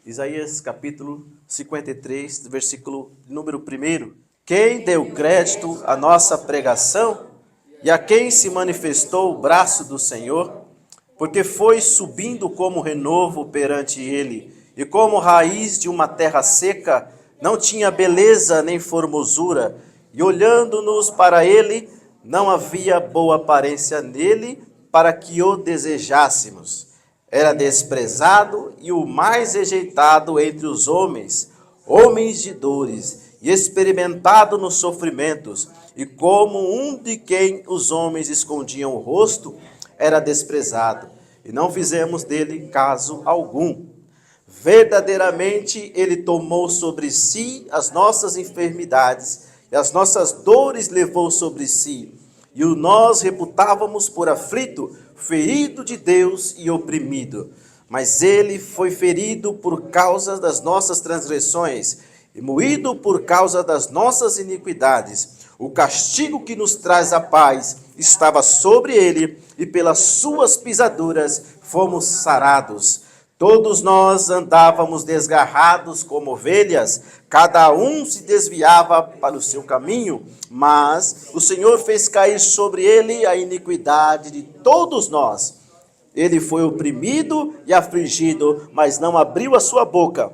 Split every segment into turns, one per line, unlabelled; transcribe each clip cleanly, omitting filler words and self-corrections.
Isaías capítulo 53, versículo número 1. Quem deu crédito à nossa pregação e a quem se manifestou o braço do Senhor? Porque foi subindo como renovo perante ele, e como raiz de uma terra seca, não tinha beleza nem formosura, e olhando-nos para ele, não havia boa aparência nele, para que o desejássemos. Era desprezado e o mais rejeitado entre os homens, homens de dores, e experimentado nos sofrimentos, e como um de quem os homens escondiam o rosto, era desprezado, e não fizemos dele caso algum. Verdadeiramente ele tomou sobre si as nossas enfermidades, e as nossas dores levou sobre si, e o nós reputávamos por aflito, ferido de Deus e oprimido. Mas ele foi ferido por causa das nossas transgressões, e moído por causa das nossas iniquidades. O castigo que nos traz a paz estava sobre ele, e pelas suas pisaduras fomos sarados. Todos nós andávamos desgarrados como ovelhas, cada um se desviava para o seu caminho, mas o Senhor fez cair sobre ele a iniquidade de todos nós. Ele foi oprimido e afligido, mas não abriu a sua boca.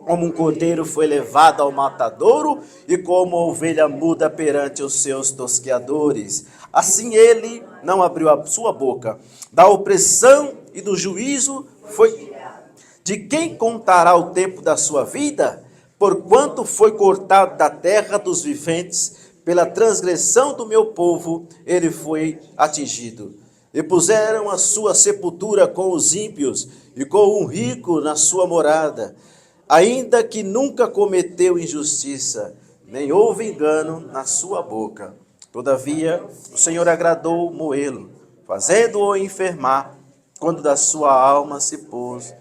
Como um cordeiro foi levado ao matadouro, e como a ovelha muda perante os seus tosqueadores, assim ele não abriu a sua boca. Da opressão e do juízo foi de quem contará o tempo da sua vida? Porquanto foi cortado da terra dos viventes, pela transgressão do meu povo, ele foi atingido. E puseram a sua sepultura com os ímpios, e com um rico na sua morada, ainda que nunca cometeu injustiça, nem houve engano na sua boca. Todavia, o Senhor agradou moê-lo, fazendo-o enfermar, quando da sua alma se pôs.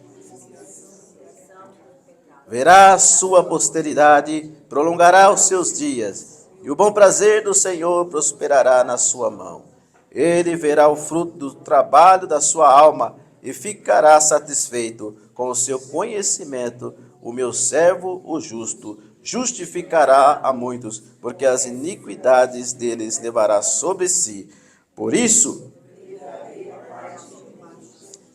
Verá a sua posteridade, prolongará os seus dias, e o bom prazer do Senhor prosperará na sua mão. Ele verá o fruto do trabalho da sua alma, e ficará satisfeito com o seu conhecimento. O meu servo, o justo, justificará a muitos, porque as iniquidades deles levará sobre si. Por isso,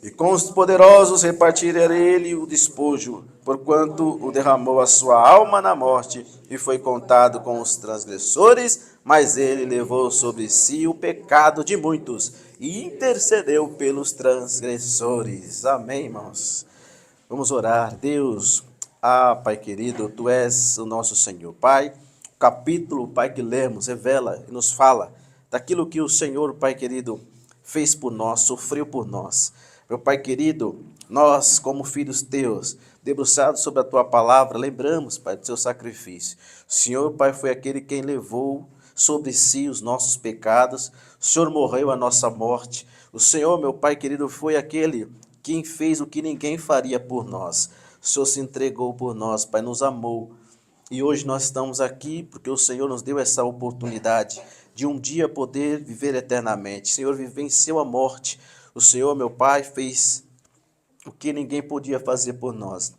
e com os poderosos repartirá ele o despojo, porquanto o derramou a sua alma na morte, e foi contado com os transgressores, mas ele levou sobre si o pecado de muitos, e intercedeu pelos transgressores. Amém, irmãos? Vamos orar. Deus, Pai querido, Tu és o nosso Senhor. Pai, o capítulo, Pai, que lemos, revela e nos fala daquilo que o Senhor, Pai querido, fez por nós, sofreu por nós. Meu Pai querido, nós, como filhos teus, debruçados sobre a tua palavra, lembramos, Pai, do seu sacrifício. O Senhor, Pai, foi aquele quem levou sobre si os nossos pecados. O Senhor morreu a nossa morte. O Senhor, meu Pai querido, foi aquele quem fez o que ninguém faria por nós. O Senhor se entregou por nós, Pai, nos amou. E hoje nós estamos aqui porque o Senhor nos deu essa oportunidade de um dia poder viver eternamente. O Senhor venceu a morte. O Senhor, meu Pai, fez o que ninguém podia fazer por nós.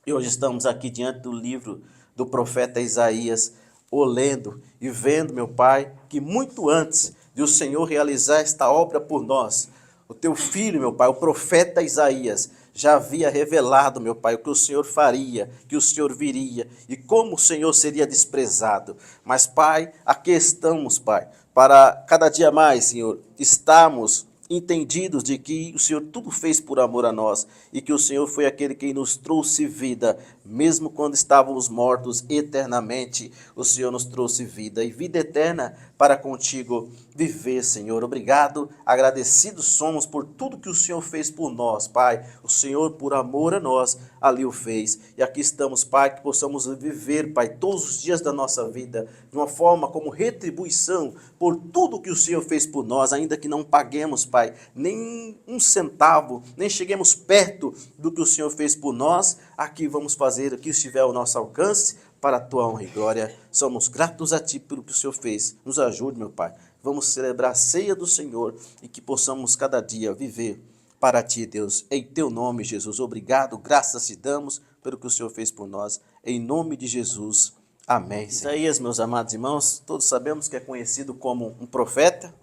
E hoje estamos aqui diante do livro do profeta Isaías, lendo e vendo, meu Pai, que muito antes de o Senhor realizar esta obra por nós, o teu filho, meu Pai, o profeta Isaías, já havia revelado, meu Pai, o que o Senhor faria, que o Senhor viria e como o Senhor seria desprezado. Mas, Pai, aqui estamos, Pai, para cada dia mais, Senhor, estarmos entendidos de que o Senhor tudo fez por amor a nós e que o Senhor foi aquele que nos trouxe vida, mesmo quando estávamos mortos eternamente, o Senhor nos trouxe vida e vida eterna para contigo viver, Senhor. Obrigado, agradecidos somos por tudo que o Senhor fez por nós, Pai. O Senhor, por amor a nós, ali o fez. E aqui estamos, Pai, que possamos viver, Pai, todos os dias da nossa vida, de uma forma como retribuição por tudo que o Senhor fez por nós, ainda que não paguemos, Pai, nem um centavo, nem cheguemos perto do que o Senhor fez por nós. Aqui vamos fazer o que estiver ao nosso alcance, para a tua honra e glória. Somos gratos a ti pelo que o Senhor fez. Nos ajude, meu Pai. Vamos celebrar a ceia do Senhor e que possamos cada dia viver para ti, Deus. Em teu nome, Jesus. Obrigado, graças te damos pelo que o Senhor fez por nós. Em nome de Jesus. Amém. Isaías, meus amados irmãos, todos sabemos que é conhecido como um profeta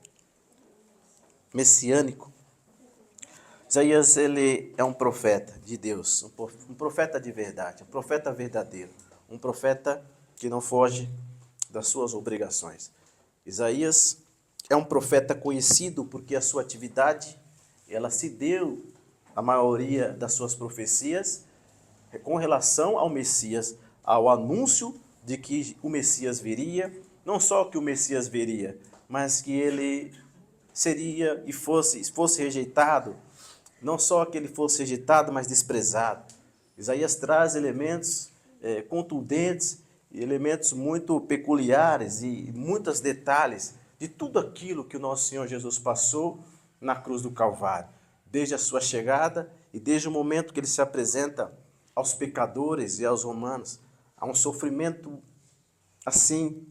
messiânico. Isaías, ele é um profeta de Deus, um profeta de verdade, um profeta verdadeiro, um profeta que não foge das suas obrigações. Isaías é um profeta conhecido porque a sua atividade, ela se deu, a maioria das suas profecias, com relação ao Messias, ao anúncio de que o Messias viria, não só que o Messias viria, mas que ele seria e fosse rejeitado, não só que ele fosse rejeitado, mas desprezado. Isaías traz elementos contundentes, elementos muito peculiares e muitos detalhes de tudo aquilo que o nosso Senhor Jesus passou na cruz do Calvário, desde a sua chegada e desde o momento que ele se apresenta aos pecadores e aos romanos, a um sofrimento assim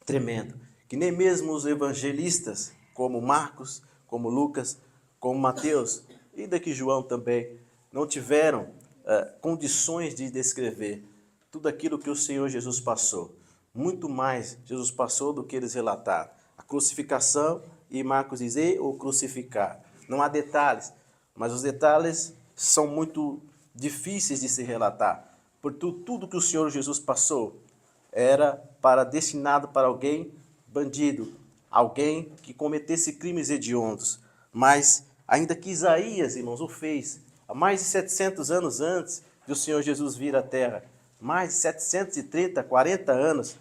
tremendo, que nem mesmo os evangelistas, como Marcos, como Lucas, como Mateus, e daqui João também, não tiveram condições de descrever tudo aquilo que o Senhor Jesus passou. Muito mais Jesus passou do que eles relataram. A crucificação, e Marcos diz, o crucificar. Não há detalhes, mas os detalhes são muito difíceis de se relatar. Por tudo que o Senhor Jesus passou era destinado para alguém bandido, alguém que cometesse crimes hediondos. Mas, ainda que Isaías, irmãos, o fez há mais de 700 anos antes de o Senhor Jesus vir à Terra, mais de 730, 40 anos,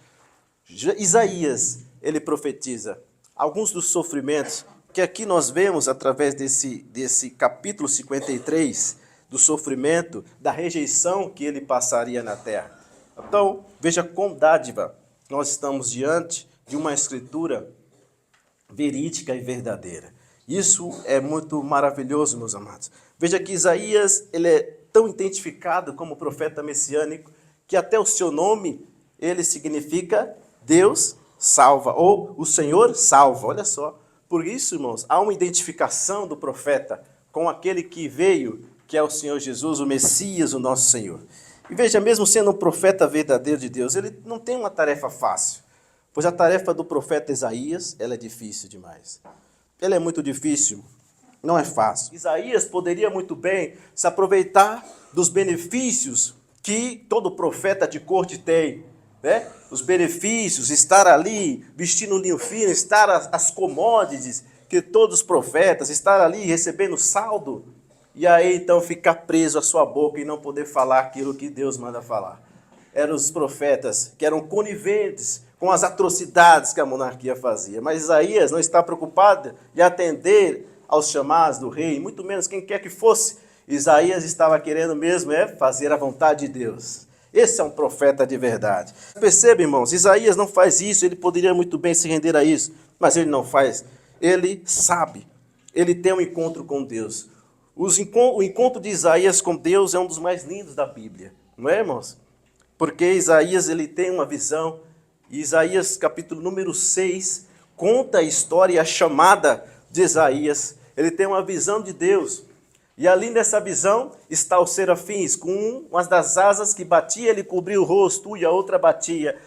Isaías, ele profetiza alguns dos sofrimentos que aqui nós vemos através desse capítulo 53, do sofrimento, da rejeição que ele passaria na terra. Então, veja com dádiva, nós estamos diante de uma escritura verídica e verdadeira. Isso é muito maravilhoso, meus amados. Veja que Isaías, ele é tão identificado como profeta messiânico, que até o seu nome, ele significa Deus salva, ou o Senhor salva, olha só. Por isso, irmãos, há uma identificação do profeta com aquele que veio, que é o Senhor Jesus, o Messias, o nosso Senhor. E veja, mesmo sendo um profeta verdadeiro de Deus, ele não tem uma tarefa fácil, pois a tarefa do profeta Isaías, ela é difícil demais. Ela é muito difícil, não é fácil. Isaías poderia muito bem se aproveitar dos benefícios que todo profeta de corte tem, né? Os benefícios, estar ali, vestindo linho fino, estar as commodities que todos os profetas, estar ali recebendo saldo, e aí então ficar preso à sua boca e não poder falar aquilo que Deus manda falar. Eram os profetas que eram coniventes com as atrocidades que a monarquia fazia. Mas Isaías não está preocupado em atender aos chamados do rei, muito menos quem quer que fosse. Isaías estava querendo mesmo fazer a vontade de Deus. Esse é um profeta de verdade. Perceba, irmãos, Isaías não faz isso, ele poderia muito bem se render a isso, mas ele não faz. Ele sabe, ele tem um encontro com Deus. O encontro de Isaías com Deus é um dos mais lindos da Bíblia, não é, irmãos? Porque Isaías, ele tem uma visão, e Isaías capítulo número 6 conta a história e a chamada de Isaías. Ele tem uma visão de Deus, e ali nessa visão está os serafins, com uma das asas que batia, ele cobria o rosto, e a outra batia.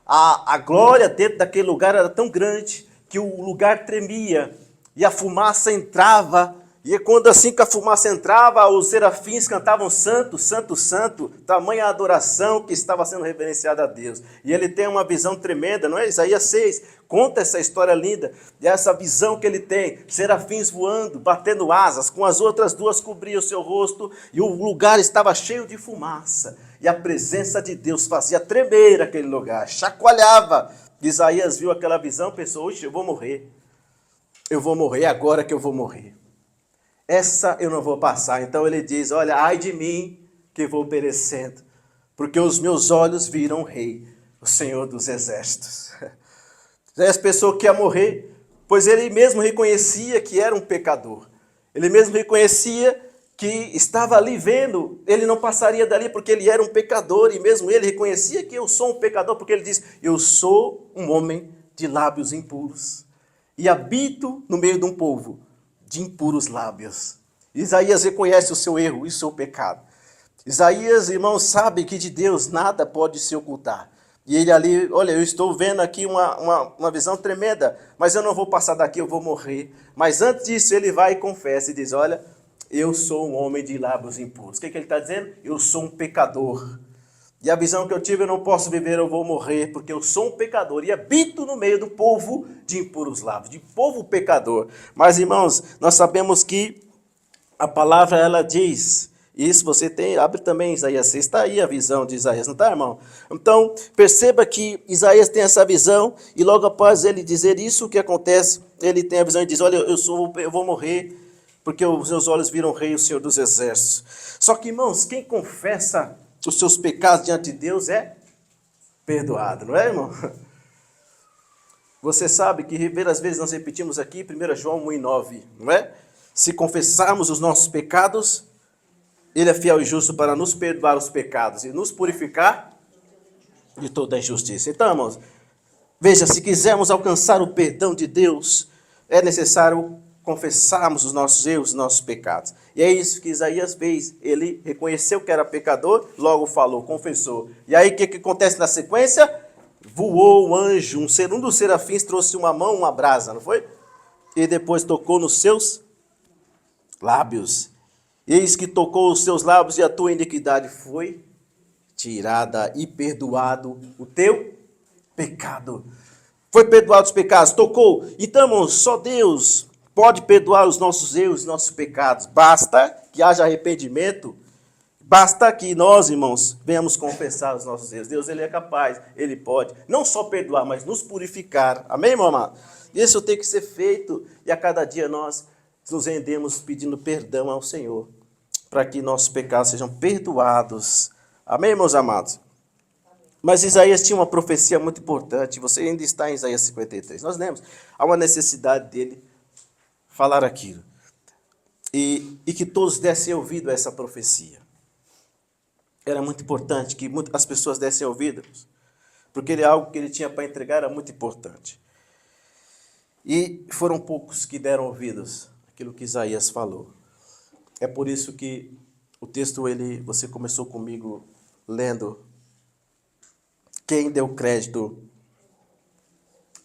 A glória dentro daquele lugar era tão grande que o lugar tremia, e a fumaça entrava. E quando assim que a fumaça entrava, os serafins cantavam santo, santo, santo, tamanha adoração que estava sendo reverenciada a Deus. E ele tem uma visão tremenda, não é? Isaías 6 conta essa história linda, e essa visão que ele tem, serafins voando, batendo asas, com as outras duas cobriam o seu rosto, e o lugar estava cheio de fumaça, e a presença de Deus fazia tremer aquele lugar, chacoalhava. Isaías viu aquela visão, pensou, hoje eu vou morrer agora que eu vou morrer. Essa eu não vou passar. Então ele diz, olha, ai de mim que vou perecendo, porque os meus olhos viram o rei, o Senhor dos exércitos. Isaías pensou que ia morrer, pois ele mesmo reconhecia que era um pecador. Ele mesmo reconhecia que estava ali vendo, ele não passaria dali porque ele era um pecador, e mesmo ele reconhecia que eu sou um pecador, porque ele diz, eu sou um homem de lábios impuros, e habito no meio de um povo de impuros lábios. Isaías reconhece o seu erro e o seu pecado. Isaías, irmão, sabe que de Deus nada pode se ocultar. E ele ali, olha, eu estou vendo aqui uma visão tremenda, mas eu não vou passar daqui, eu vou morrer. Mas antes disso, ele vai e confessa e diz, olha, eu sou um homem de lábios impuros. O que ele está dizendo? Eu sou um pecador. E a visão que eu tive, eu não posso viver, eu vou morrer, porque eu sou um pecador e habito no meio do povo de impuros lábios, de povo pecador. Mas, irmãos, nós sabemos que a palavra, ela diz, isso você tem, abre também Isaías, está aí a visão de Isaías, não está, irmão? Então, perceba que Isaías tem essa visão, e logo após ele dizer isso, o que acontece? Ele tem a visão e diz, olha, eu vou morrer, porque os meus olhos viram o rei, o Senhor dos exércitos. Só que, irmãos, quem confessa os seus pecados diante de Deus é perdoado, não é, irmão? Você sabe que várias vezes nós repetimos aqui 1 João 1,9, não é? Se confessarmos os nossos pecados, Ele é fiel e justo para nos perdoar os pecados e nos purificar de toda injustiça. Então, irmãos, veja, se quisermos alcançar o perdão de Deus, é necessário confessarmos os nossos erros, os nossos pecados. E é isso que Isaías fez. Ele reconheceu que era pecador, logo falou, confessou. E aí o que acontece na sequência? Voou um anjo, um dos serafins trouxe uma mão, uma brasa, não foi? E depois tocou nos seus lábios. Eis que tocou os seus lábios e a tua iniquidade foi tirada e perdoado o teu pecado. Foi perdoado os pecados, tocou. Então, irmãos, só Deus pode perdoar os nossos erros, os nossos pecados. Basta que haja arrependimento. Basta que nós, irmãos, venhamos confessar os nossos erros. Deus, Ele é capaz, Ele pode, não só perdoar, mas nos purificar. Amém, irmão amado? Isso tem que ser feito e a cada dia nós nos rendemos pedindo perdão ao Senhor, para que nossos pecados sejam perdoados. Amém, meus amados? Mas Isaías tinha uma profecia muito importante, você ainda está em Isaías 53. Nós lemos, há uma necessidade dele falar aquilo. E que todos dessem ouvido a essa profecia. Era muito importante que as pessoas dessem ouvidos, porque algo que ele tinha para entregar era muito importante. E foram poucos que deram ouvidos àquilo que Isaías falou. É por isso que o texto, você começou comigo lendo, quem deu crédito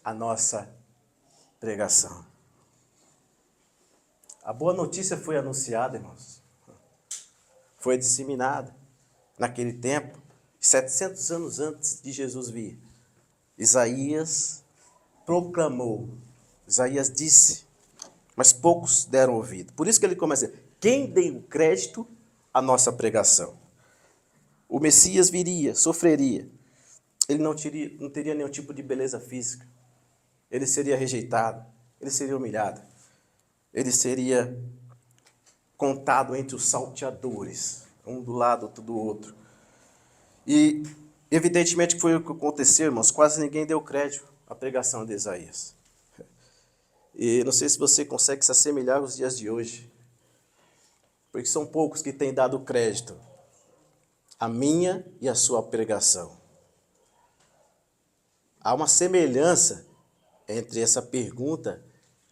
à nossa pregação. A boa notícia foi anunciada, irmãos. Foi disseminada. Naquele tempo, 700 anos antes de Jesus vir, Isaías proclamou, Isaías disse, mas poucos deram ouvido. Por isso que ele começa a dizer, quem deu crédito à nossa pregação? O Messias viria, sofreria. Ele não teria nenhum tipo de beleza física. Ele seria rejeitado, ele seria humilhado. Ele seria contado entre os salteadores, um do lado, outro do outro. E, evidentemente, foi o que aconteceu, irmãos. Quase ninguém deu crédito à pregação de Isaías. E não sei se você consegue se assemelhar aos dias de hoje, porque são poucos que têm dado crédito à minha e à sua pregação. Há uma semelhança entre essa pergunta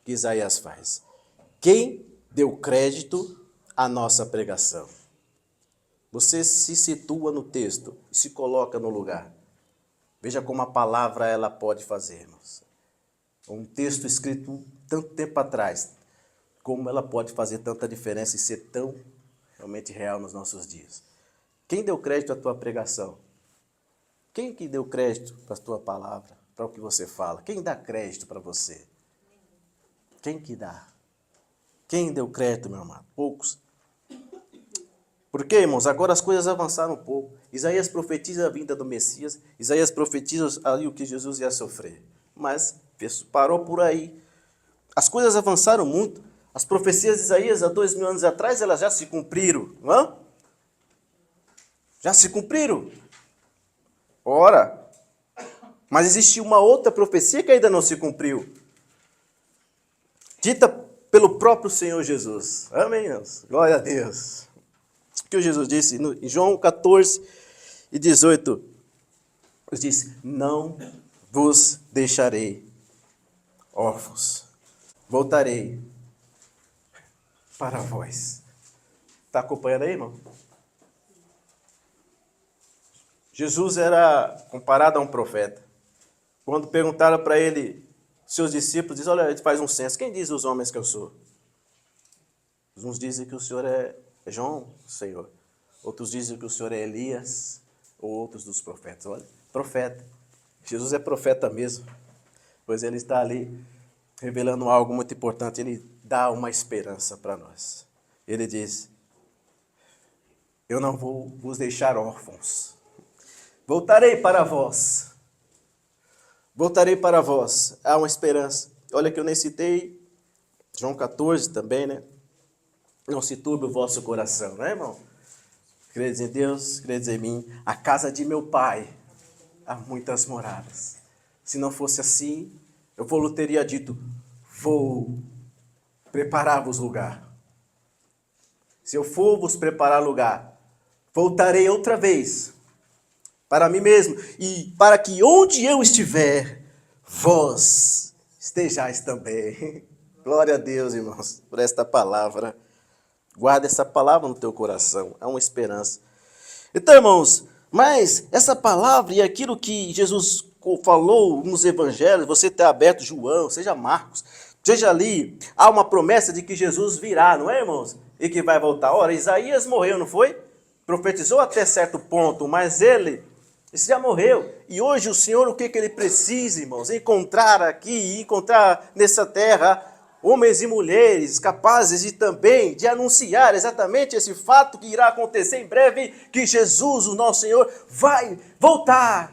que Isaías faz. Quem deu crédito à nossa pregação? Você se situa no texto e se coloca no lugar. Veja como a palavra ela pode fazer, irmãos. Um texto escrito tanto tempo atrás, como ela pode fazer tanta diferença e ser tão realmente real nos nossos dias. Quem deu crédito à tua pregação? Quem que deu crédito para a tua palavra, para o que você fala? Quem dá crédito para você? Quem que dá? Quem deu crédito, meu amado? Poucos. Por quê, irmãos? Agora as coisas avançaram um pouco. Isaías profetiza a vinda do Messias. Isaías profetiza ali o que Jesus ia sofrer. Mas parou por aí. As coisas avançaram muito. As profecias de Isaías há 2000 anos atrás, elas já se cumpriram. Não é? Já se cumpriram. Ora, mas existe uma outra profecia que ainda não se cumpriu. Dita pelo próprio Senhor Jesus. Amém, irmãos? Glória a Deus. O que Jesus disse em João 14 e 18. Ele disse, não vos deixarei órfãos. Voltarei para vós. Está acompanhando aí, irmão? Jesus era comparado a um profeta. Quando perguntaram para ele, seus discípulos, diz: olha, ele faz um censo. Quem diz os homens que eu sou? Uns dizem que o Senhor é João, Senhor. Outros dizem que o Senhor é Elias, ou outros dos profetas. Olha, profeta. Jesus é profeta mesmo, pois ele está ali revelando algo muito importante. Ele dá uma esperança para nós. Ele diz: eu não vou vos deixar órfãos. Voltarei para vós. Voltarei para vós. Há uma esperança. Olha que eu nem citei João 14 também, né? Não se turbe o vosso coração, não é, irmão? Credes em Deus, credes em mim. A casa de meu pai há muitas moradas. Se não fosse assim, eu vou teria dito: vou preparar-vos lugar. Se eu for vos preparar lugar, voltarei outra vez para mim mesmo, e para que onde eu estiver, vós estejais também. Glória a Deus, irmãos, por esta palavra. Guarda essa palavra no teu coração, é uma esperança. Então, irmãos, mas essa palavra e aquilo que Jesus falou nos evangelhos, você ter aberto João, seja Marcos, seja ali, há uma promessa de que Jesus virá, não é, irmãos? E que vai voltar. Ora, Isaías morreu, não foi? Profetizou até certo ponto, mas ele já morreu. E hoje o Senhor, o que ele precisa, irmãos? Encontrar aqui, encontrar nessa terra homens e mulheres capazes de também de anunciar exatamente esse fato que irá acontecer em breve, que Jesus, o nosso Senhor, vai voltar.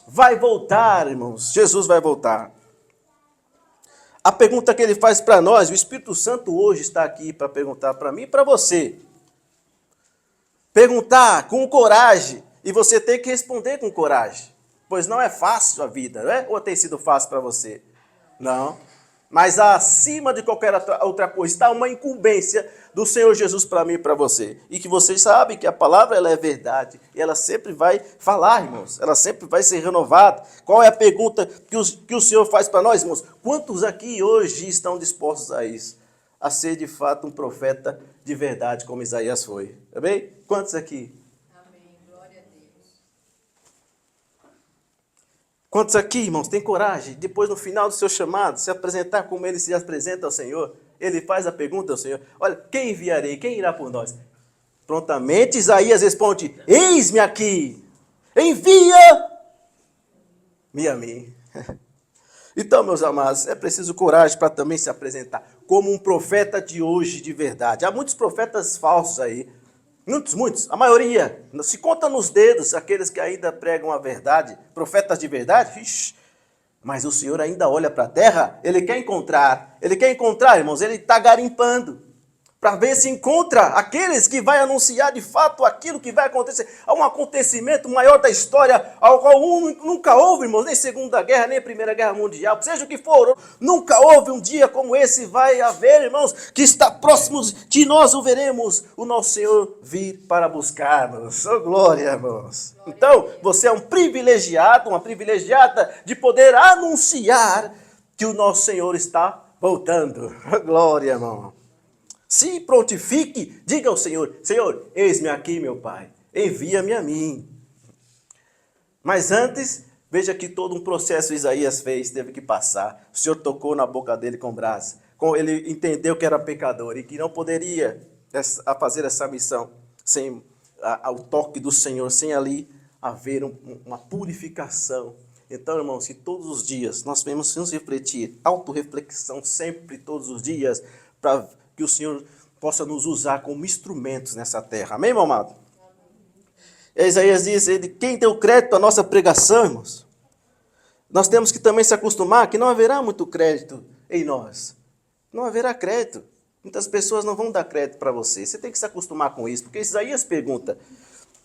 Vai voltar, irmãos. Jesus vai voltar. A pergunta que ele faz para nós, o Espírito Santo hoje está aqui para perguntar para mim e para você. Perguntar com coragem, e você tem que responder com coragem, pois não é fácil a vida, não é? Ou tem sido fácil para você? Não. Mas acima de qualquer outra coisa está uma incumbência do Senhor Jesus para mim e para você. E que vocês sabem que a palavra ela é verdade. E ela sempre vai falar, irmãos. Ela sempre vai ser renovada. Qual é a pergunta que o Senhor faz para nós, irmãos? Quantos aqui hoje estão dispostos a isso? A ser de fato um profeta de verdade, como Isaías foi. Amém? Quantos aqui?
Amém. Glória a Deus.
Quantos aqui, irmãos, tem coragem, depois no final do seu chamado, se apresentar como ele se apresenta ao Senhor? Ele faz a pergunta ao Senhor: olha, quem enviarei? Quem irá por nós? Prontamente Isaías responde: eis-me aqui, envia-me a mim. Então, meus amados, é preciso coragem para também se apresentar como um profeta de hoje de verdade. Há muitos profetas falsos aí. Muitos. A maioria. Se conta nos dedos aqueles que ainda pregam a verdade. Profetas de verdade. Ixi. Mas o Senhor ainda olha para a terra. Ele quer encontrar. Ele quer encontrar, irmãos. Ele está garimpando para ver se encontra aqueles que vai anunciar de fato aquilo que vai acontecer. Há um acontecimento maior da história, ao qual nunca houve, irmãos, nem Segunda Guerra, nem Primeira Guerra Mundial, seja o que for, nunca houve um dia como esse, vai haver, irmãos, que está próximo de nós, o veremos, o nosso Senhor vir para buscar-nos. Oh, glória, irmãos. Então, você é um privilegiado, uma privilegiada de poder anunciar que o nosso Senhor está voltando. Oh, glória, irmão. Se prontifique, diga ao Senhor: Senhor, eis-me aqui, meu Pai, envia-me a mim. Mas antes, veja que todo um processo Isaías fez, teve que passar. O Senhor tocou na boca dele com brasa. Ele entendeu que era pecador e que não poderia fazer essa missão sem o toque do Senhor, sem ali haver uma purificação. Então, irmãos, que todos os dias nós devemos nos refletir, autorreflexão sempre, todos os dias, para que o Senhor possa nos usar como instrumentos nessa terra. Amém, meu amado? Isaías diz: quem deu crédito à nossa pregação, irmãos? Nós temos que também se acostumar que não haverá muito crédito em nós. Não haverá crédito. Muitas pessoas não vão dar crédito para você. Você tem que se acostumar com isso, porque Isaías pergunta: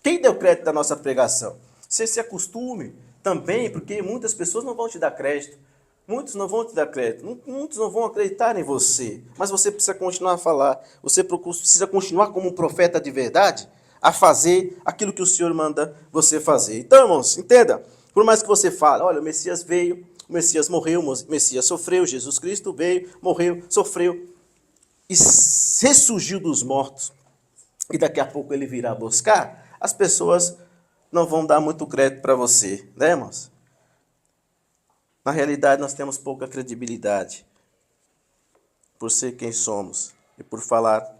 quem deu crédito à nossa pregação? Você se acostume também, porque muitas pessoas não vão te dar crédito. Muitos não vão te dar crédito, muitos não vão acreditar em você, mas você precisa continuar a falar, você precisa continuar como um profeta de verdade, a fazer aquilo que o Senhor manda você fazer. Então, irmãos, entenda, por mais que você fale: olha, o Messias veio, o Messias morreu, o Messias sofreu, Jesus Cristo veio, morreu, sofreu. e ressurgiu dos mortos, e daqui a pouco ele virá buscar, as pessoas não vão dar muito crédito para você, né, irmãos? Na realidade, nós temos pouca credibilidade por ser quem somos e por falar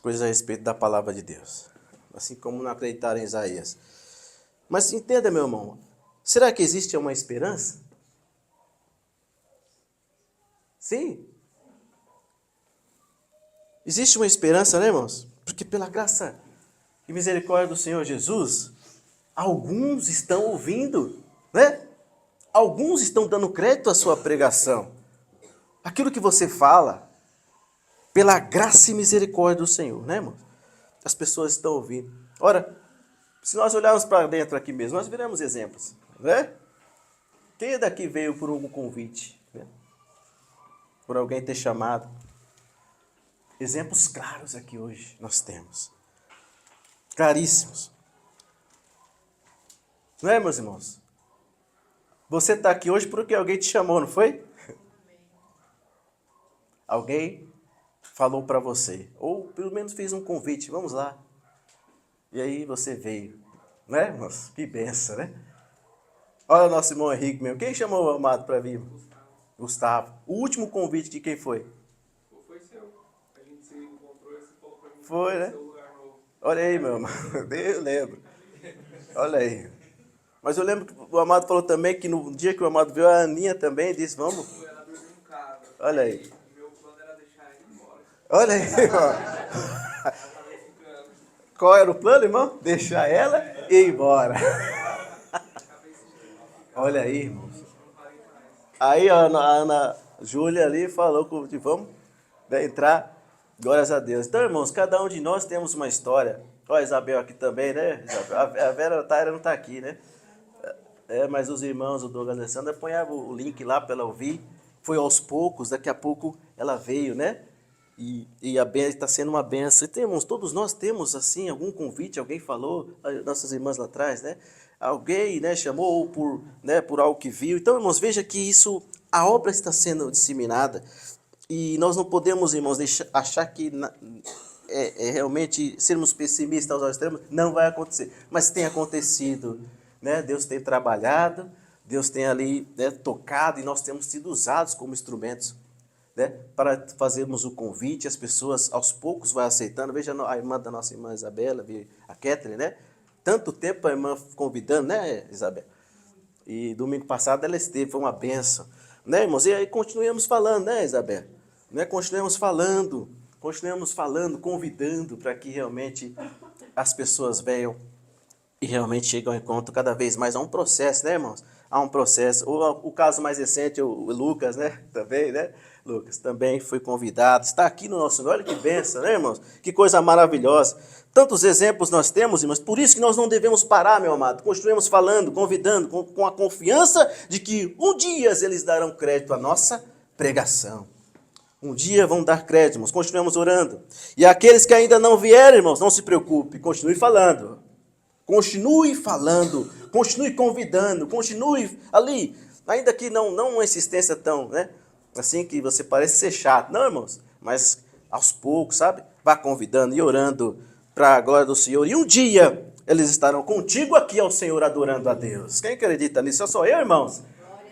coisas a respeito da palavra de Deus, assim como não acreditaram em Isaías. Mas entenda, meu irmão, será que existe uma esperança? Sim. Existe uma esperança, né, irmãos? Porque pela graça e misericórdia do Senhor Jesus, alguns estão ouvindo, né? Alguns estão dando crédito à sua pregação. Aquilo que você fala, pela graça e misericórdia do Senhor, né, irmãos? As pessoas estão ouvindo. Ora, se nós olharmos para dentro aqui mesmo, nós veremos exemplos, né? Quem daqui veio por um convite, né? Por alguém ter chamado? Exemplos claros aqui hoje nós temos. Claríssimos. Não é, meus irmãos? Você está aqui hoje porque alguém te chamou, não foi? Alguém falou para você. Ou pelo menos fez um convite. Vamos lá. E aí você veio. Né, irmãos? Que benção, né? Olha o nosso irmão Henrique mesmo. Quem chamou o amado para vir? Gustavo. O último convite de quem foi?
Foi seu. A gente se encontrou e você falou pra mim que
Foi, né?
seu lugar novo.
Olha aí, meu irmão. Eu lembro. Olha aí. Mas eu lembro que o amado falou também que no dia que o amado viu a Aninha também, disse, vamos.
Ela dormiu em casa.
Olha aí.
Meu plano era deixar ela ir embora.
Olha aí, irmão.
Ela acabou ficando.
Qual era o plano, irmão? Deixar ela e ir embora. Olha aí, irmãos. Aí a Ana Júlia ali falou que vamos, né, entrar. Glórias a Deus. Então, irmãos, cada um de nós temos uma história. Olha a Isabel aqui também, né? Isabel. A Vera Taira não está aqui, né? Mas os irmãos, o Douglas e a Alessandra, ponhavam o link lá para ela ouvir. Foi aos poucos, daqui a pouco ela veio, né? E a benção está sendo uma benção. E temos, todos nós temos, assim, algum convite, alguém falou, nossas irmãs lá atrás, né? Alguém, né, chamou ou por algo que viu. Então, irmãos, veja que isso, a obra está sendo disseminada. E nós não podemos, irmãos, achar que realmente sermos pessimistas aos extremos, não vai acontecer. Mas tem acontecido, né? Deus tem trabalhado, Deus tem ali, né, tocado, e nós temos sido usados como instrumentos, né, para fazermos o convite. As pessoas aos poucos vão aceitando. Veja a irmã da nossa irmã Isabela, a Catherine, né? Tanto tempo a irmã convidando, né, Isabela? E domingo passado ela esteve, foi uma benção, né, irmãos? E aí continuamos falando, né, Isabela? Né? Continuamos falando, convidando para que realmente as pessoas venham e realmente cheguem ao encontro cada vez mais. Há um processo, né, irmãos? Há um processo. O caso mais recente, o Lucas, né? Também, né? Lucas também foi convidado, está aqui no nosso meio. Olha que benção, né, irmãos? Que coisa maravilhosa. Tantos exemplos nós temos, irmãos, por isso que nós não devemos parar, meu amado. Continuemos falando, convidando, com a confiança de que um dia eles darão crédito à nossa pregação. Um dia vão dar crédito, irmãos. Continuemos orando. E aqueles que ainda não vieram, irmãos, não se preocupe, continue falando. Continue falando, continue convidando, continue ali, ainda que não uma insistência tão, né, assim que você parece ser chato. Não, irmãos, mas aos poucos, sabe? Vá convidando e orando para a glória do Senhor. E um dia eles estarão contigo aqui ao Senhor adorando a Deus. Quem acredita nisso? Só sou eu, irmãos.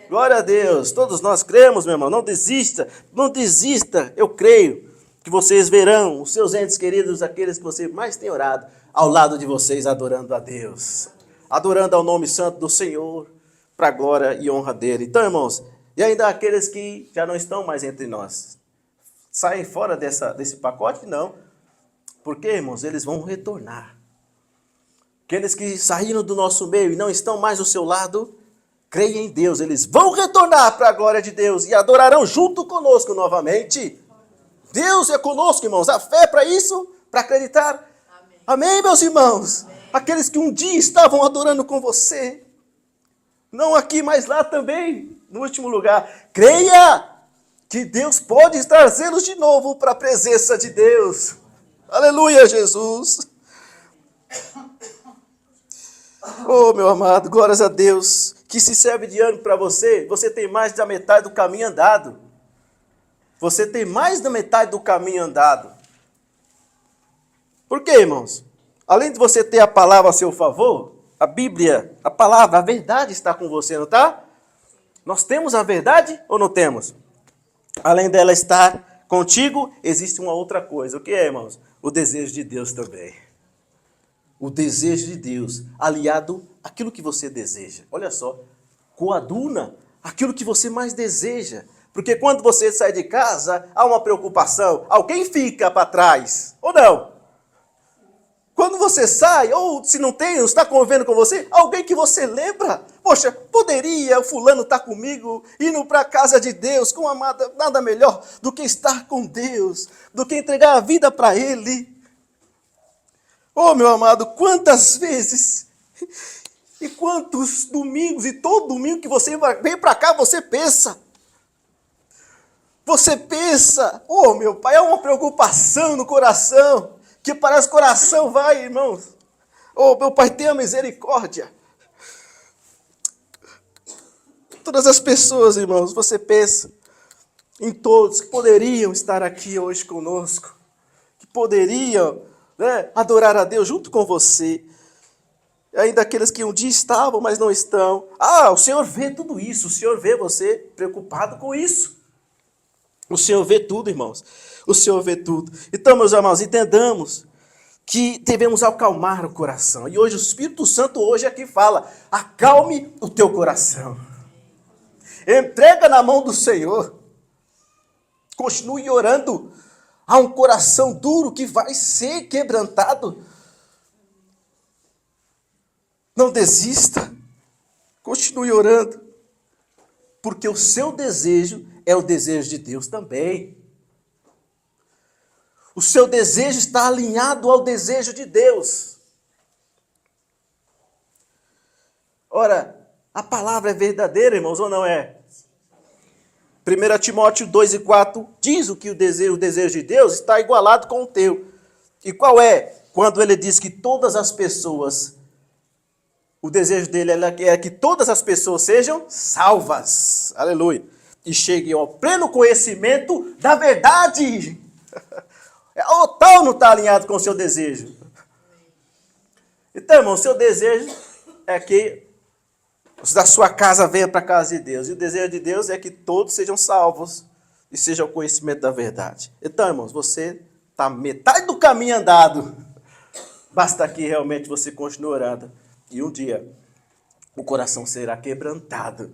Glória a Deus. Todos nós cremos, meu irmão. Não desista, não desista. Eu creio que vocês verão os seus entes queridos, aqueles que você mais tem orado, ao lado de vocês, adorando a Deus, adorando ao nome santo do Senhor, para a glória e honra dele. Então, irmãos, e ainda aqueles que já não estão mais entre nós, saem fora desse pacote? Não. Porque, irmãos, eles vão retornar. Aqueles que saíram do nosso meio e não estão mais ao seu lado, creia em Deus, eles vão retornar para a glória de Deus e adorarão junto conosco novamente. Deus é conosco, irmãos. A fé para isso, para acreditar. Amém, meus irmãos? Amém. Aqueles que um dia estavam adorando com você, não aqui, mas lá também, no último lugar. Creia que Deus pode trazê-los de novo para a presença de Deus. Aleluia, Jesus. Oh, meu amado, glórias a Deus. Que se serve de ânimo para você, você tem mais da metade do caminho andado. Você tem mais da metade do caminho andado. Por quê, irmãos? Além de você ter a palavra a seu favor, a Bíblia, a palavra, a verdade está com você, não está? Nós temos a verdade ou não temos? Além dela estar contigo, existe uma outra coisa. O que é, irmãos? O desejo de Deus também. O desejo de Deus, aliado àquilo que você deseja. Olha só, coaduna aquilo que você mais deseja. Porque quando você sai de casa, há uma preocupação. Alguém fica para trás, ou não? Quando você sai, ou se não tem, não está convivendo com você, alguém que você lembra. Poxa, poderia o fulano estar comigo, indo para a casa de Deus, com amada, nada melhor do que estar com Deus, do que entregar a vida para Ele. Oh, meu amado, quantas vezes e quantos domingos, e todo domingo que você vem para cá, você pensa, oh meu pai, é uma preocupação no coração, que parece que o coração vai, irmãos. Oh, meu pai, tenha misericórdia. Todas as pessoas, irmãos, você pensa em todos que poderiam estar aqui hoje conosco, que poderiam, né, adorar a Deus junto com você. Ainda aqueles que um dia estavam, mas não estão. Ah, o Senhor vê tudo isso, o Senhor vê você preocupado com isso. O Senhor vê tudo, irmãos. O Senhor vê tudo. Então, meus irmãos, entendamos que devemos acalmar o coração. E hoje o Espírito Santo hoje aqui fala, acalme o teu coração. Entrega na mão do Senhor. Continue orando. Há um coração duro que vai ser quebrantado. Não desista. Continue orando. Porque o seu desejo é o desejo de Deus também. O seu desejo está alinhado ao desejo de Deus. Ora, a palavra é verdadeira, irmãos, ou não é? 1 Timóteo 2:4 diz o que o desejo de Deus está igualado com o teu. E qual é? Quando ele diz que todas as pessoas, o desejo dele é que todas as pessoas sejam salvas. Aleluia. E cheguem ao pleno conhecimento da verdade. O tal não está alinhado com o seu desejo. Então, irmão, o seu desejo é que os da sua casa venham para a casa de Deus. E o desejo de Deus é que todos sejam salvos e sejam ao conhecimento da verdade. Então, irmãos, você está metade do caminho andado. Basta que realmente você continue orando. E um dia o coração será quebrantado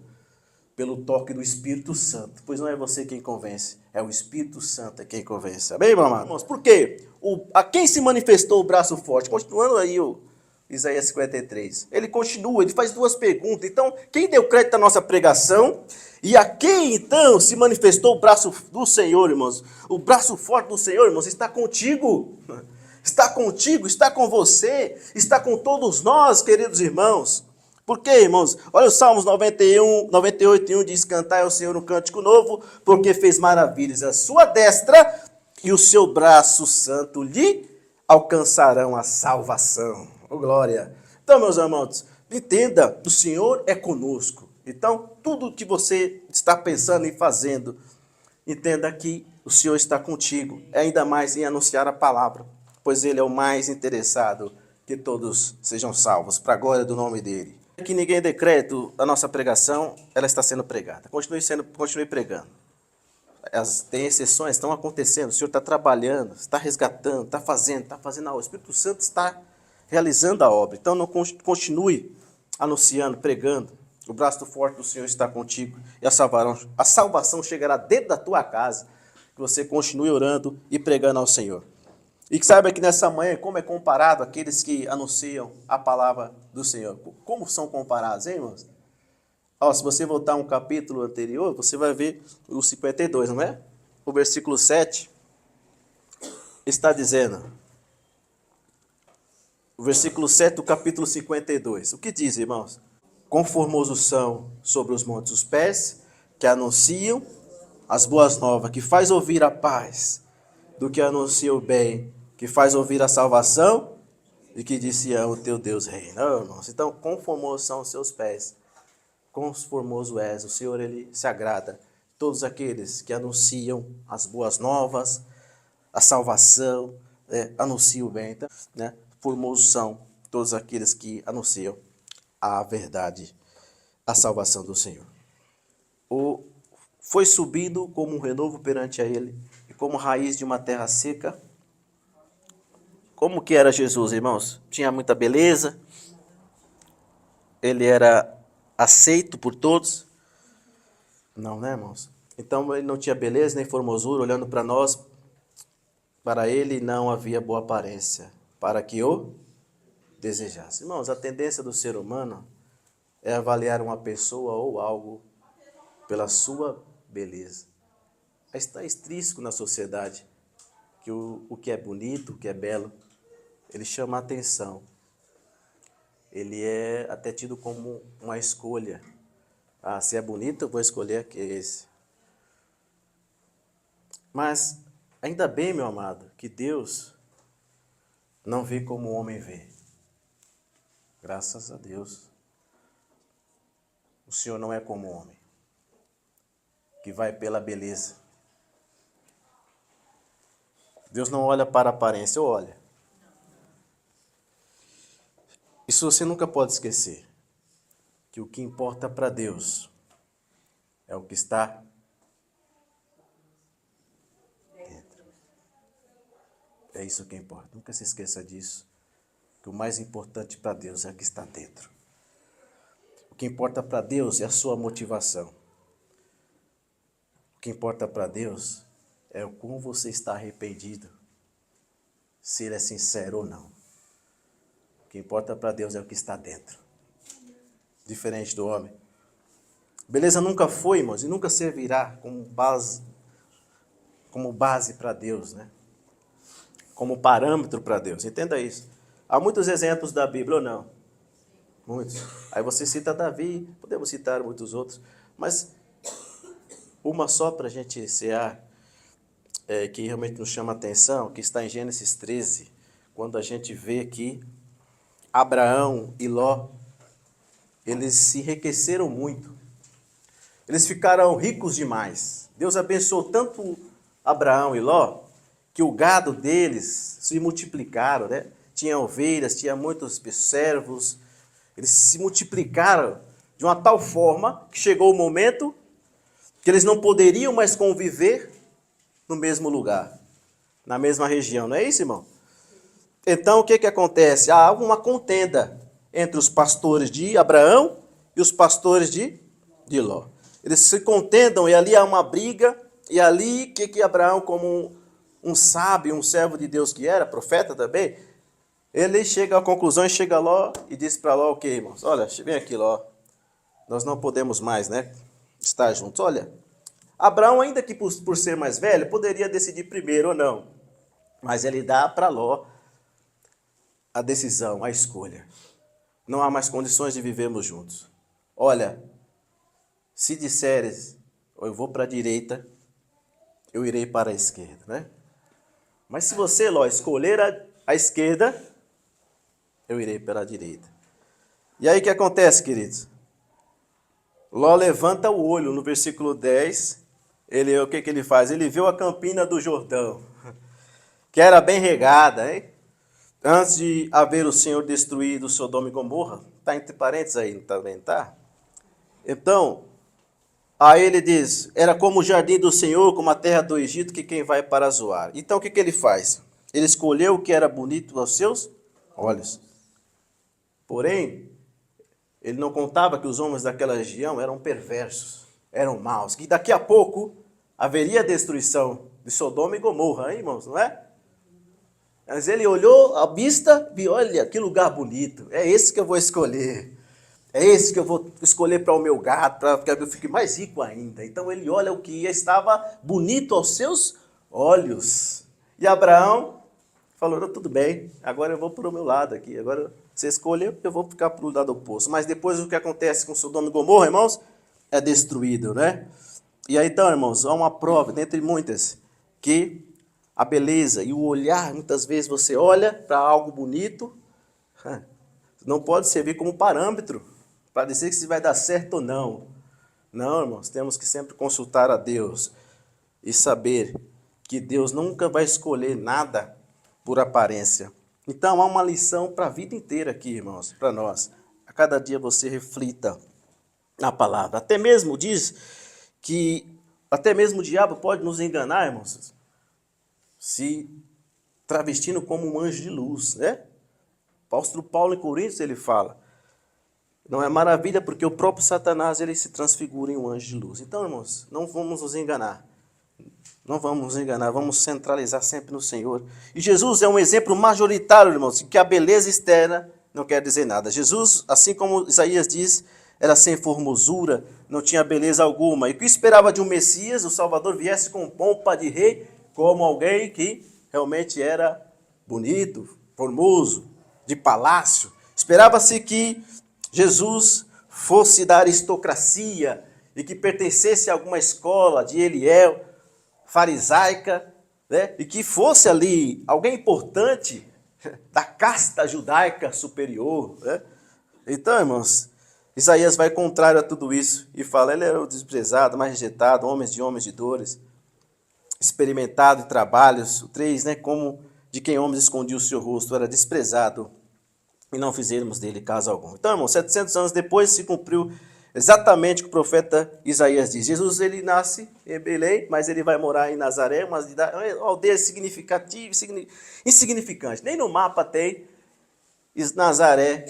pelo toque do Espírito Santo. Pois não é você quem convence, é o Espírito Santo quem convence. Amém, meu amado? Irmãos, por quê? A quem se manifestou o braço forte? Continuando aí o Isaías 53. Ele continua, ele faz duas perguntas. Então, quem deu crédito à nossa pregação? E a quem, então, se manifestou o braço do Senhor, irmãos? O braço forte do Senhor, irmãos, está contigo. Está contigo, está com você, está com todos nós, queridos irmãos. Por quê, irmãos? Olha o Salmos 98:1 diz, cantai ao Senhor um cântico novo, porque fez maravilhas. A sua destra e o seu braço santo lhe alcançarão a salvação. Oh, glória! Então, meus irmãos, entenda, o Senhor é conosco. Então, tudo que você está pensando e fazendo, entenda que o Senhor está contigo. Ainda mais em anunciar a palavra, pois Ele é o mais interessado que todos sejam salvos, para a glória do nome dEle. Que ninguém dê crédito à nossa pregação, ela está sendo pregada. Continue pregando. Tem exceções, estão acontecendo, o Senhor está trabalhando, está resgatando, está fazendo a obra. O Espírito Santo está realizando a obra. Então, não continue anunciando, pregando. O braço forte do Senhor está contigo e a salvação chegará dentro da tua casa. Que você continue orando e pregando ao Senhor. E que saiba que nessa manhã, como é comparado aqueles que anunciam a palavra do Senhor. Como são comparados, hein, irmãos? Se você voltar um capítulo anterior, você vai ver o 52, não é? O versículo 7 está dizendo. O versículo 7 do capítulo 52. O que diz, irmãos? Quão formosos são sobre os montes os pés que anunciam as boas novas, que faz ouvir a paz, do que anuncia o bem, que faz ouvir a salvação e que disse o teu Deus reina. Irmãos, então, quão formosos são os seus pés, quão formoso és. O Senhor, Ele se agrada todos aqueles que anunciam as boas novas, a salvação, anunciam o bem, então, né? Formosos são todos aqueles que anunciam a verdade, a salvação do Senhor. Foi subido como um renovo perante a ele, e como raiz de uma terra seca. Como que era Jesus, irmãos? Tinha muita beleza, ele era aceito por todos? Não, né, irmãos? Então ele não tinha beleza nem formosura, olhando para nós, para ele não havia boa aparência, para que o desejasse. Irmãos, a tendência do ser humano é avaliar uma pessoa ou algo pela sua beleza. Está extrínseco na sociedade que o que é bonito, o que é belo, ele chama a atenção. Ele é até tido como uma escolha. Ah, se é bonito, eu vou escolher esse. Mas, ainda bem, meu amado, que Deus não vê como o homem vê. Graças a Deus. O Senhor não é como o homem, que vai pela beleza. Deus não olha para a aparência, olha. Isso você nunca pode esquecer, que o que importa para Deus é o que está dentro. É isso que importa. Nunca se esqueça disso, que o mais importante para Deus é o que está dentro. O que importa para Deus é a sua motivação. O que importa para Deus é o como você está arrependido, se ele é sincero ou não. O que importa para Deus é o que está dentro. Diferente do homem. Beleza nunca foi, irmãos, e nunca servirá como base para Deus, né? Como parâmetro para Deus. Entenda isso. Há muitos exemplos da Bíblia ou não? Muitos. Aí você cita Davi, podemos citar muitos outros, mas uma só para a gente encerrar, que realmente nos chama a atenção, que está em Gênesis 13, quando a gente vê que Abraão e Ló, eles se enriqueceram muito. Eles ficaram ricos demais. Deus abençoou tanto Abraão e Ló, que o gado deles se multiplicaram, né? Tinha ovelhas, tinha muitos servos. Eles se multiplicaram de uma tal forma que chegou o momento que eles não poderiam mais conviver no mesmo lugar, na mesma região. Não é isso, irmão? Então, o que acontece? Há uma contenda entre os pastores de Abraão e os pastores de Ló. Eles se contendam e ali há uma briga. E ali, que Abraão, como um sábio, um servo de Deus que era, profeta também, ele chega à conclusão e chega a Ló e diz para Ló o quê, irmãos? Olha, vem aqui, Ló. Nós não podemos mais, né, estar juntos. Olha, Abraão, ainda que por ser mais velho, poderia decidir primeiro ou não. Mas ele dá para Ló a decisão, a escolha. Não há mais condições de vivermos juntos. Olha, se disseres, eu vou para a direita, eu irei para a esquerda, né? Mas se você, Ló, escolher a esquerda, eu irei pela direita. E aí o que acontece, queridos? Ló levanta o olho no versículo 10, o que ele faz? Ele viu a campina do Jordão, que era bem regada, hein? Antes de haver o Senhor destruído Sodoma e Gomorra, está entre parênteses aí também, tá? Então, aí ele diz, era como o jardim do Senhor, como a terra do Egito, que quem vai para Zoar. Então, o que ele faz? Ele escolheu o que era bonito aos seus olhos. Porém, ele não contava que os homens daquela região eram perversos, eram maus, que daqui a pouco haveria destruição de Sodoma e Gomorra, hein, irmãos, não é? Mas ele olhou a vista e olha, que lugar bonito, é esse que eu vou escolher. É esse que eu vou escolher para o meu gado, para que eu fique mais rico ainda. Então ele olha o que estava bonito aos seus olhos. E Abraão falou, tudo bem, agora eu vou para o meu lado aqui. Agora você escolheu, eu vou ficar para o lado oposto. Mas depois o que acontece com Sodoma e Gomorra, irmãos, é destruído, né? E aí então, irmãos, há uma prova, dentre muitas, que a beleza e o olhar, muitas vezes você olha para algo bonito, não pode servir como parâmetro para dizer se vai dar certo ou não. Não, irmãos, temos que sempre consultar a Deus e saber que Deus nunca vai escolher nada por aparência. Então há uma lição para a vida inteira aqui, irmãos, para nós. A cada dia você reflita na palavra. Até mesmo diz que até mesmo o diabo pode nos enganar, irmãos, se travestindo como um anjo de luz, né? O apóstolo Paulo em Coríntios ele fala, não é maravilha porque o próprio Satanás ele se transfigura em um anjo de luz. Então, irmãos, não vamos nos enganar. Não vamos nos enganar, vamos centralizar sempre no Senhor. E Jesus é um exemplo majoritário, irmãos, que a beleza externa não quer dizer nada. Jesus, assim como Isaías diz, era sem formosura, não tinha beleza alguma. E o que esperava de um Messias, o Salvador, viesse com pompa de rei, como alguém que realmente era bonito, formoso, de palácio. Esperava-se que Jesus fosse da aristocracia e que pertencesse a alguma escola de Eliel, farisaica, né? E que fosse ali alguém importante da casta judaica superior, né? Então, irmãos, Isaías vai contrário a tudo isso e fala, ele era o desprezado, mais rejeitado, homens de dores, experimentado em trabalhos, o 3, né, como de quem homens escondiam o seu rosto, era desprezado e não fizermos dele caso algum. Então, irmãos, 700 anos depois se cumpriu exatamente o que o profeta Isaías diz. Jesus ele nasce em Belém, mas ele vai morar em Nazaré, uma aldeia significativa, insignificante. Nem no mapa tem Nazaré.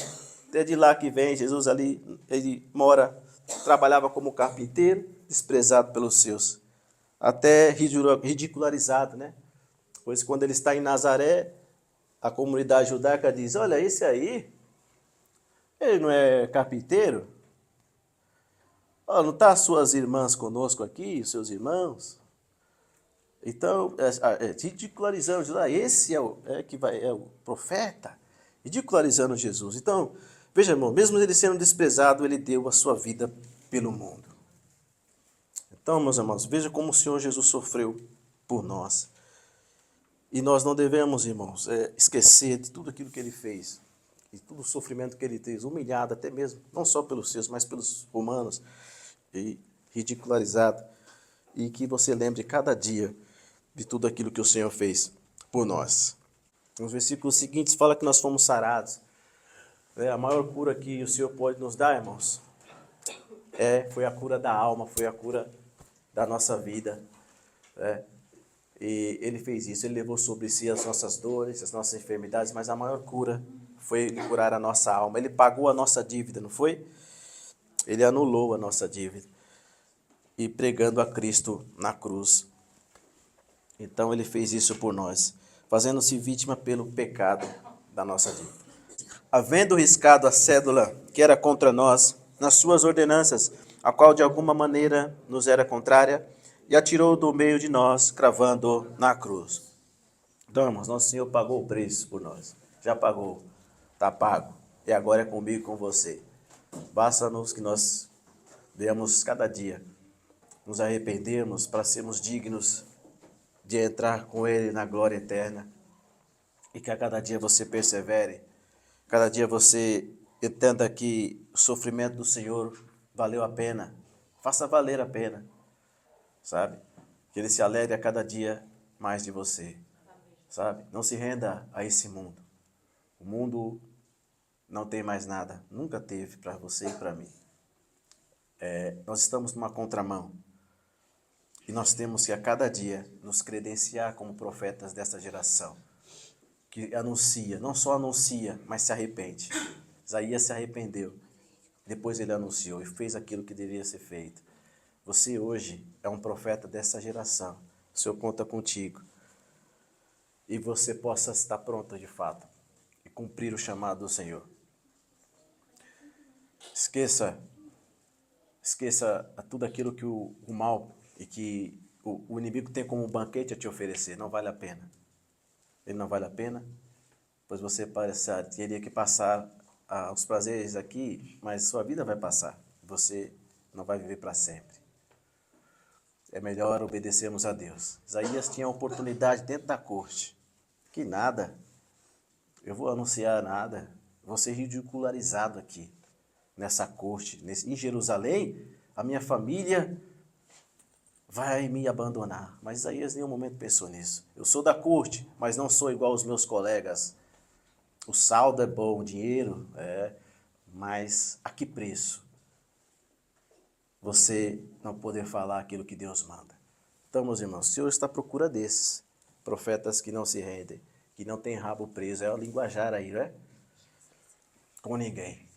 É de lá que vem Jesus ali, ele mora, trabalhava como carpinteiro, desprezado pelos seus, até ridicularizado, né? Pois quando ele está em Nazaré, a comunidade judaica diz, olha, esse aí, ele não é carpinteiro? Oh, não está as suas irmãs conosco aqui, os seus irmãos? Então, ridicularizando Jesus, esse é o profeta, ridicularizando Jesus. Então, veja, irmão, mesmo ele sendo desprezado, ele deu a sua vida pelo mundo. Então, meus irmãos, veja como o Senhor Jesus sofreu por nós. E nós não devemos, irmãos, esquecer de tudo aquilo que ele fez, e todo o sofrimento que ele teve, humilhado até mesmo, não só pelos seus, mas pelos romanos, e ridicularizado. E que você lembre cada dia de tudo aquilo que o Senhor fez por nós. Nos versículos seguintes fala que nós fomos sarados. A maior cura que o Senhor pode nos dar, irmãos, foi a cura da alma, foi a cura da nossa vida. E ele fez isso, ele levou sobre si as nossas dores, as nossas enfermidades, mas a maior cura foi curar a nossa alma. Ele pagou a nossa dívida, não foi? Ele anulou a nossa dívida. E pregando a Cristo na cruz. Então ele fez isso por nós, fazendo-se vítima pelo pecado da nossa dívida. Havendo riscado a cédula que era contra nós, nas suas ordenanças, a qual de alguma maneira nos era contrária, e atirou do meio de nós, cravando na cruz. Então, irmãos, nosso Senhor pagou o preço por nós. Já pagou, está pago. E agora é comigo e com você. Basta-nos que nós venhamos cada dia nos arrependermos para sermos dignos de entrar com Ele na glória eterna. E que a cada dia você persevere, cada dia você entenda que o sofrimento do Senhor valeu a pena. Faça valer a pena, sabe? Que Ele se alegre a cada dia mais de você, sabe? Não se renda a esse mundo. O mundo não tem mais nada, nunca teve para você e para mim. Nós estamos numa contramão. E nós temos que a cada dia nos credenciar como profetas dessa geração, que anuncia, não só anuncia, mas se arrepende. Isaías se arrependeu, depois ele anunciou e fez aquilo que deveria ser feito. Você hoje é um profeta dessa geração, o Senhor conta contigo. E você possa estar pronto de fato e cumprir o chamado do Senhor. Esqueça tudo aquilo que o mal e que o inimigo tem como banquete a te oferecer. Não vale a pena. Ele não vale a pena, pois você teria que passar os prazeres aqui, mas sua vida vai passar. Você não vai viver para sempre. É melhor obedecermos a Deus. Isaías tinha a oportunidade dentro da corte. Que nada. Eu vou anunciar nada. Vou ser ridicularizado aqui, nessa corte. Em Jerusalém, a minha família vai me abandonar. Mas Isaías em nenhum momento pensou nisso. Eu sou da corte, mas não sou igual aos meus colegas. O saldo é bom, o dinheiro mas a que preço? Você não poder falar aquilo que Deus manda. Então, meus irmãos, o Senhor está à procura desses profetas que não se rendem, que não têm rabo preso. É o linguajar aí, não é? Com ninguém,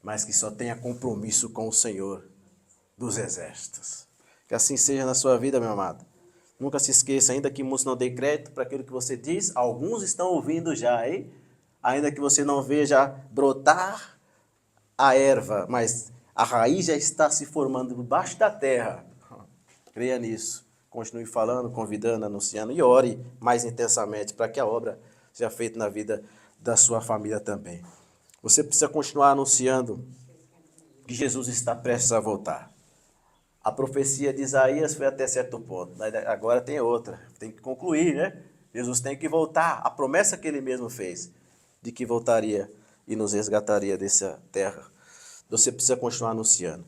mas que só tenha compromisso com o Senhor dos exércitos. Que assim seja na sua vida, meu amado. Nunca se esqueça, ainda que muitos não dêem crédito para aquilo que você diz, alguns estão ouvindo já, hein? Ainda que você não veja brotar a erva, mas a raiz já está se formando debaixo da terra. Creia nisso. Continue falando, convidando, anunciando e ore mais intensamente para que a obra seja feita na vida da sua família também. Você precisa continuar anunciando que Jesus está prestes a voltar. A profecia de Isaías foi até certo ponto, mas agora tem outra. Tem que concluir, né? Jesus tem que voltar. A promessa que ele mesmo fez de que voltaria e nos resgataria dessa terra. Você precisa continuar anunciando.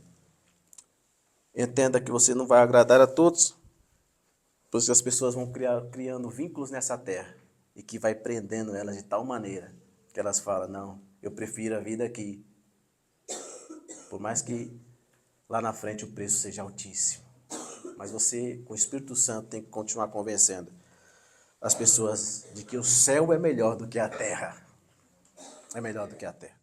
Entenda que você não vai agradar a todos, pois as pessoas vão criando vínculos nessa terra e que vai prendendo elas de tal maneira que elas falam, não, eu prefiro a vida aqui. Por mais que lá na frente o preço seja altíssimo. Mas você, com o Espírito Santo, tem que continuar convencendo as pessoas de que o céu é melhor do que a terra. É melhor do que a terra.